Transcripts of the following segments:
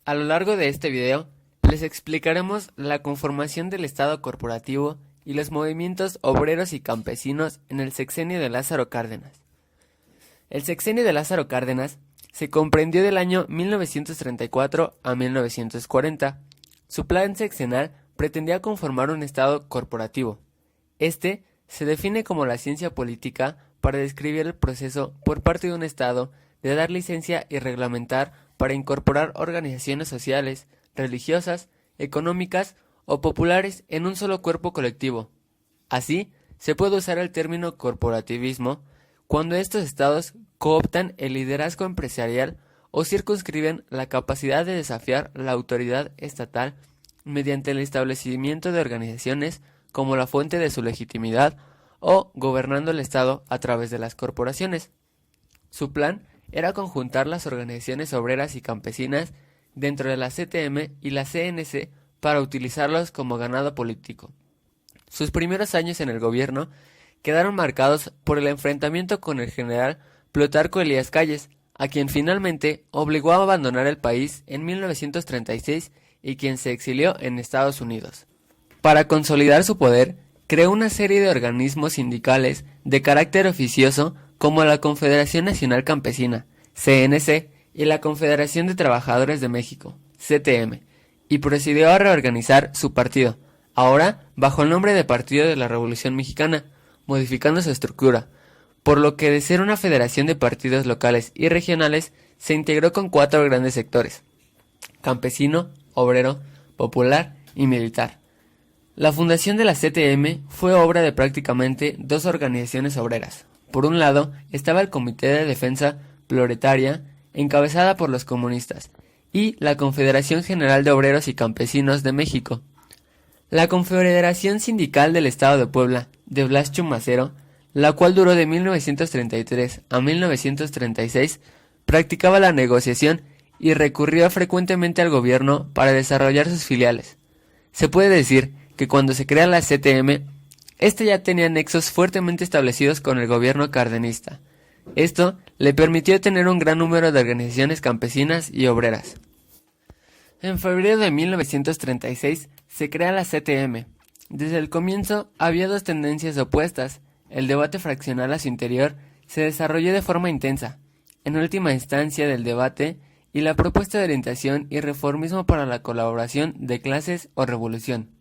A lo largo de este video, les explicaremos la conformación del Estado corporativo y los movimientos obreros y campesinos en el sexenio de Lázaro Cárdenas. El sexenio de Lázaro Cárdenas se comprendió del año 1934 a 1940. Su plan sexenal pretendía conformar un Estado corporativo. Este se define como la ciencia política para describir el proceso por parte de un Estado de dar licencia y reglamentar para incorporar organizaciones sociales, religiosas, económicas o populares en un solo cuerpo colectivo. Así, se puede usar el término corporativismo cuando estos estados cooptan el liderazgo empresarial o circunscriben la capacidad de desafiar la autoridad estatal mediante el establecimiento de organizaciones como la fuente de su legitimidad o gobernando el Estado a través de las corporaciones. Su plan era conjuntar las organizaciones obreras y campesinas dentro de la CTM y la CNC para utilizarlos como ganado político. Sus primeros años en el gobierno quedaron marcados por el enfrentamiento con el general Plutarco Elías Calles, a quien finalmente obligó a abandonar el país en 1936 y quien se exilió en Estados Unidos. Para consolidar su poder, creó una serie de organismos sindicales de carácter oficioso como la Confederación Nacional Campesina, CNC, y la Confederación de Trabajadores de México, CTM, y procedió a reorganizar su partido, ahora bajo el nombre de Partido de la Revolución Mexicana, modificando su estructura, por lo que de ser una federación de partidos locales y regionales, se integró con 4 grandes sectores: campesino, obrero, popular y militar. La fundación de la CTM fue obra de prácticamente 2 organizaciones obreras. Por un lado estaba el Comité de Defensa Proletaria, encabezada por los comunistas, y la Confederación General de Obreros y Campesinos de México. La Confederación Sindical del Estado de Puebla, de Blas Chumacero, la cual duró de 1933 a 1936, practicaba la negociación y recurría frecuentemente al gobierno para desarrollar sus filiales. Se puede decir que cuando se crea la CTM, este ya tenía nexos fuertemente establecidos con el gobierno cardenista. Esto le permitió tener un gran número de organizaciones campesinas y obreras. En febrero de 1936 se crea la CTM. Desde el comienzo había 2 tendencias opuestas. El debate fraccional a su interior se desarrolló de forma intensa. En última instancia del debate y la propuesta de orientación y reformismo para la colaboración de clases o revolución.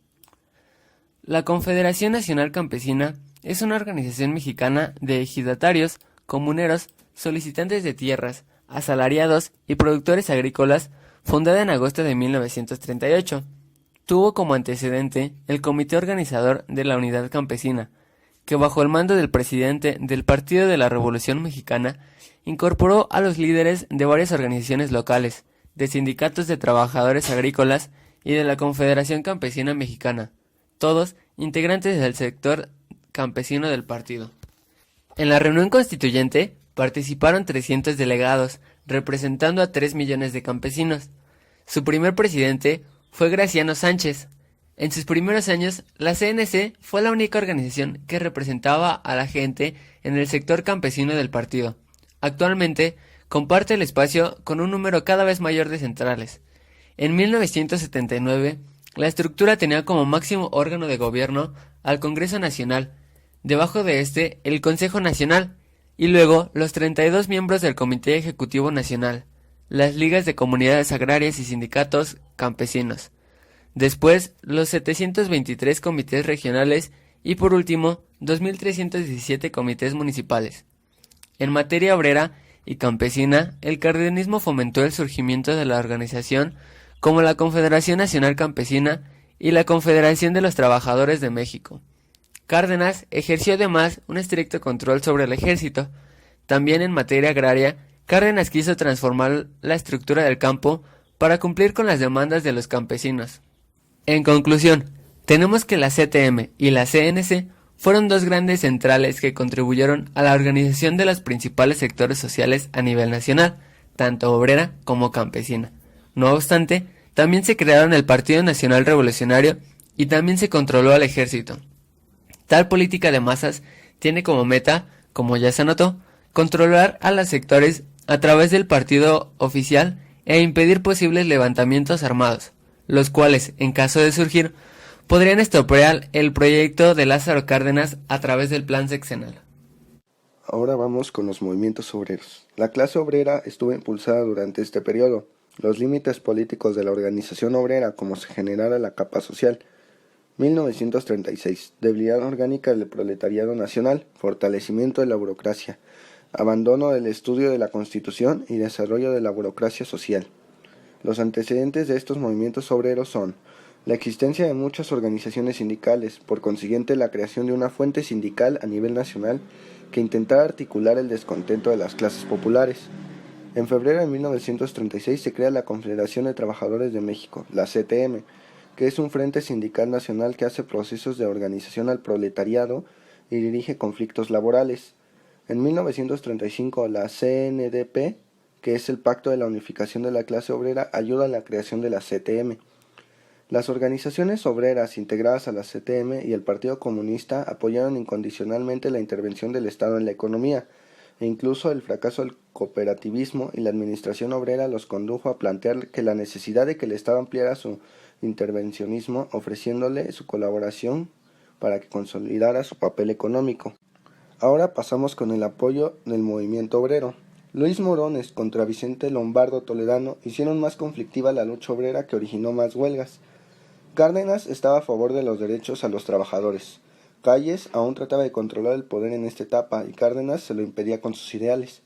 La Confederación Nacional Campesina es una organización mexicana de ejidatarios, comuneros, solicitantes de tierras, asalariados y productores agrícolas, fundada en agosto de 1938. Tuvo como antecedente el Comité Organizador de la Unidad Campesina, que bajo el mando del presidente del Partido de la Revolución Mexicana, incorporó a los líderes de varias organizaciones locales, de sindicatos de trabajadores agrícolas y de la Confederación Campesina Mexicana, todos integrantes del sector campesino del partido. En la reunión constituyente participaron 300 delegados, representando a 3 millones de campesinos. Su primer presidente fue Graciano Sánchez. En sus primeros años, la CNC fue la única organización que representaba a la gente en el sector campesino del partido. Actualmente, comparte el espacio con un número cada vez mayor de centrales. En 1979, la estructura tenía como máximo órgano de gobierno al Congreso Nacional, debajo de este el Consejo Nacional, y luego los 32 miembros del Comité Ejecutivo Nacional, las ligas de comunidades agrarias y sindicatos campesinos. Después, los 723 comités regionales y por último, 2.317 comités municipales. En materia obrera y campesina, el cardenismo fomentó el surgimiento de la organización como la Confederación Nacional Campesina y la Confederación de los Trabajadores de México. Cárdenas ejerció además un estricto control sobre el ejército. También en materia agraria, Cárdenas quiso transformar la estructura del campo para cumplir con las demandas de los campesinos. En conclusión, tenemos que la CTM y la CNC fueron 2 grandes centrales que contribuyeron a la organización de los principales sectores sociales a nivel nacional, tanto obrera como campesina. No obstante, también se crearon el Partido Nacional Revolucionario y también se controló al ejército. Tal política de masas tiene como meta, como ya se anotó, controlar a los sectores a través del partido oficial e impedir posibles levantamientos armados, los cuales, en caso de surgir, podrían estropear el proyecto de Lázaro Cárdenas a través del plan sexenal. Ahora vamos con los movimientos obreros. La clase obrera estuvo impulsada durante este periodo. Los límites políticos de la organización obrera, como se generara la capa social. 1936. Debilidad orgánica del proletariado nacional, fortalecimiento de la burocracia, abandono del estudio de la Constitución y desarrollo de la burocracia social. Los antecedentes de estos movimientos obreros son la existencia de muchas organizaciones sindicales, por consiguiente la creación de una fuente sindical a nivel nacional que intentara articular el descontento de las clases populares. En febrero de 1936 se crea la Confederación de Trabajadores de México, la CTM, que es un frente sindical nacional que hace procesos de organización al proletariado y dirige conflictos laborales. En 1935 la CNDP, que es el Pacto de la Unificación de la Clase Obrera, ayuda a la creación de la CTM. Las organizaciones obreras integradas a la CTM y el Partido Comunista apoyaron incondicionalmente la intervención del Estado en la economía, e incluso el fracaso del cooperativismo y la administración obrera los condujo a plantear que la necesidad de que el Estado ampliara su intervencionismo ofreciéndole su colaboración para que consolidara su papel económico. Ahora pasamos con el apoyo del movimiento obrero. Luis Morones contra Vicente Lombardo Toledano hicieron más conflictiva la lucha obrera que originó más huelgas. Cárdenas estaba a favor de los derechos a los trabajadores. Calles aún trataba de controlar el poder en esta etapa y Cárdenas se lo impedía con sus ideales.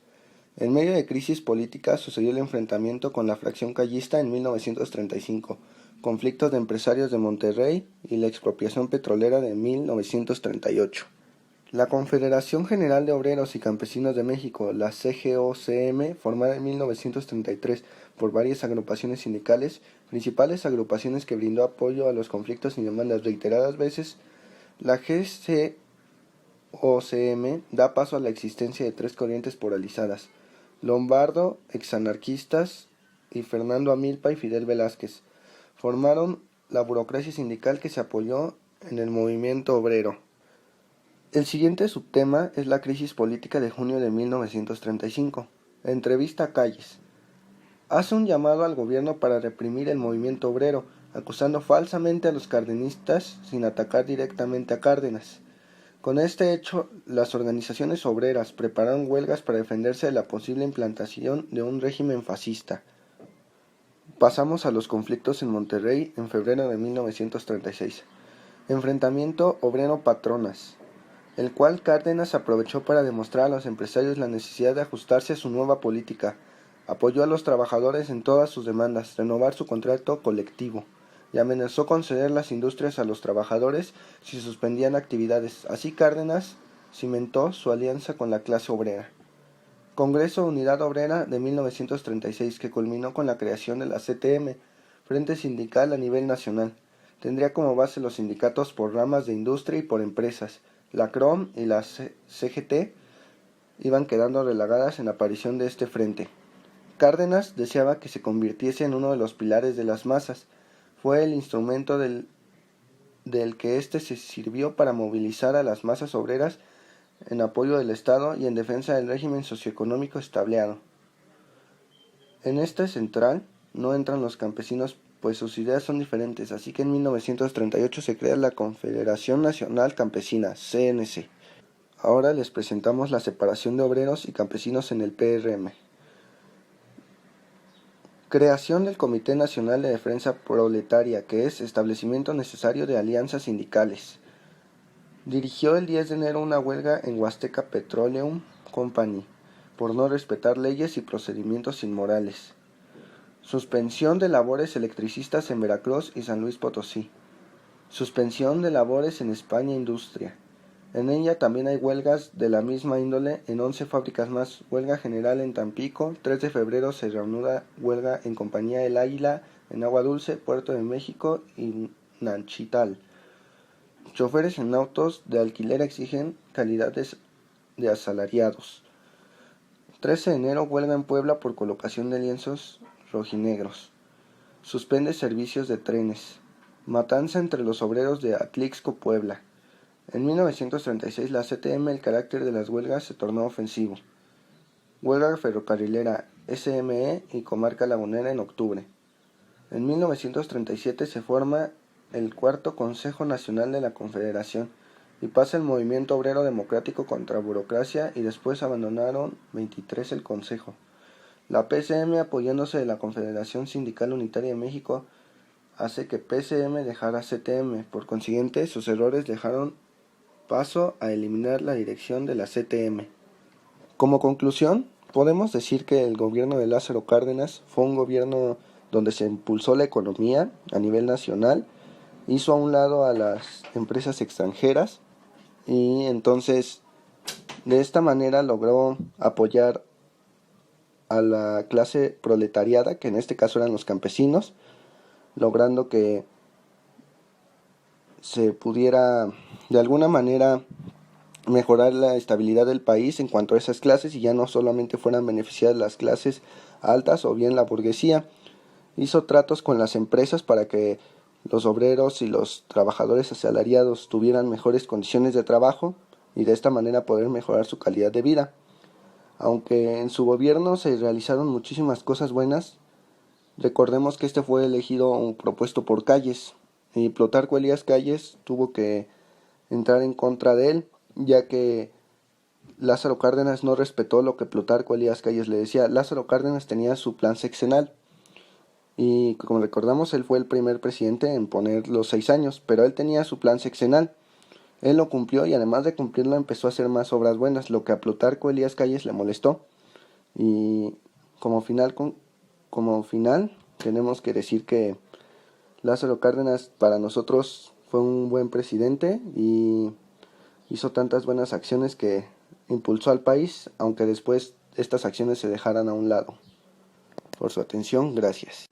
En medio de crisis política sucedió el enfrentamiento con la fracción callista en 1935, conflictos de empresarios de Monterrey y la expropiación petrolera de 1938. La Confederación General de Obreros y Campesinos de México, la CGOCM, formada en 1933 por varias agrupaciones sindicales, principales agrupaciones que brindó apoyo a los conflictos y demandas reiteradas veces, la GCOCM da paso a la existencia de tres corrientes polarizadas: Lombardo, exanarquistas, y Fernando Amilpa y Fidel Velázquez. Formaron la burocracia sindical que se apoyó en el movimiento obrero. El siguiente subtema es la crisis política de junio de 1935. Entrevista a Calles. Hace un llamado al gobierno para reprimir el movimiento obrero, acusando falsamente a los cardenistas sin atacar directamente a Cárdenas. Con este hecho, las organizaciones obreras prepararon huelgas para defenderse de la posible implantación de un régimen fascista. Pasamos a los conflictos en Monterrey en febrero de 1936. Enfrentamiento obrero-patronas, el cual Cárdenas aprovechó para demostrar a los empresarios la necesidad de ajustarse a su nueva política. Apoyó a los trabajadores en todas sus demandas, renovar su contrato colectivo, y amenazó con ceder las industrias a los trabajadores si suspendían actividades. Así Cárdenas cimentó su alianza con la clase obrera. Congreso Unidad Obrera de 1936, que culminó con la creación de la CTM, Frente Sindical a nivel nacional. Tendría como base los sindicatos por ramas de industria y por empresas. La CROM y la CGT iban quedando relagadas en la aparición de este frente. Cárdenas deseaba que se convirtiese en uno de los pilares de las masas. Fue el instrumento del que éste se sirvió para movilizar a las masas obreras en apoyo del Estado y en defensa del régimen socioeconómico establecido. En esta central no entran los campesinos, pues sus ideas son diferentes, así que en 1938 se crea la Confederación Nacional Campesina, CNC. Ahora les presentamos la separación de obreros y campesinos en el PRM. Creación del Comité Nacional de Defensa Proletaria, que es establecimiento necesario de alianzas sindicales. Dirigió el 10 de enero una huelga en Huasteca Petroleum Company por no respetar leyes y procedimientos inmorales. Suspensión de labores electricistas en Veracruz y San Luis Potosí. Suspensión de labores en España Industria. En ella también hay huelgas de la misma índole en 11 fábricas más. Huelga general en Tampico. 3 de febrero se reanuda huelga en Compañía El Águila en Agua Dulce, Puerto de México y Nanchital. Choferes en autos de alquiler exigen calidades de asalariados. 13 de enero huelga en Puebla por colocación de lienzos rojinegros. Suspende servicios de trenes. Matanza entre los obreros de Atlixco, Puebla. En 1936 la CTM, el carácter de las huelgas se tornó ofensivo. Huelga ferrocarrilera SME y Comarca Lagunera en octubre. En 1937 se forma el cuarto Consejo Nacional de la Confederación y pasa el Movimiento Obrero Democrático contra burocracia, y después abandonaron 23 el Consejo. La PCM, apoyándose de la Confederación Sindical Unitaria de México, hace que PCM dejara CTM. Por consiguiente, sus errores dejaron paso a eliminar la dirección de la CTM. Como conclusión, podemos decir que el gobierno de Lázaro Cárdenas fue un gobierno donde se impulsó la economía a nivel nacional, hizo a un lado a las empresas extranjeras y entonces de esta manera logró apoyar a la clase proletariada, que en este caso eran los campesinos, logrando que se pudiera de alguna manera mejorar la estabilidad del país en cuanto a esas clases y ya no solamente fueran beneficiadas las clases altas o bien la burguesía. Hizo tratos con las empresas para que los obreros y los trabajadores asalariados tuvieran mejores condiciones de trabajo y de esta manera poder mejorar su calidad de vida. Aunque en su gobierno se realizaron muchísimas cosas buenas, recordemos que este fue elegido o propuesto por Calles, y Plutarco Elías Calles tuvo que entrar en contra de él, ya que Lázaro Cárdenas no respetó lo que Plutarco Elías Calles le decía. Lázaro Cárdenas tenía su plan sexenal, y como recordamos, él fue el primer presidente en poner los 6 años, pero él tenía su plan sexenal. Él lo cumplió y además de cumplirlo empezó a hacer más obras buenas, lo que a Plutarco Elías Calles le molestó. Y como final tenemos que decir que Lázaro Cárdenas para nosotros fue un buen presidente y hizo tantas buenas acciones que impulsó al país, aunque después estas acciones se dejaran a un lado. Por su atención, gracias.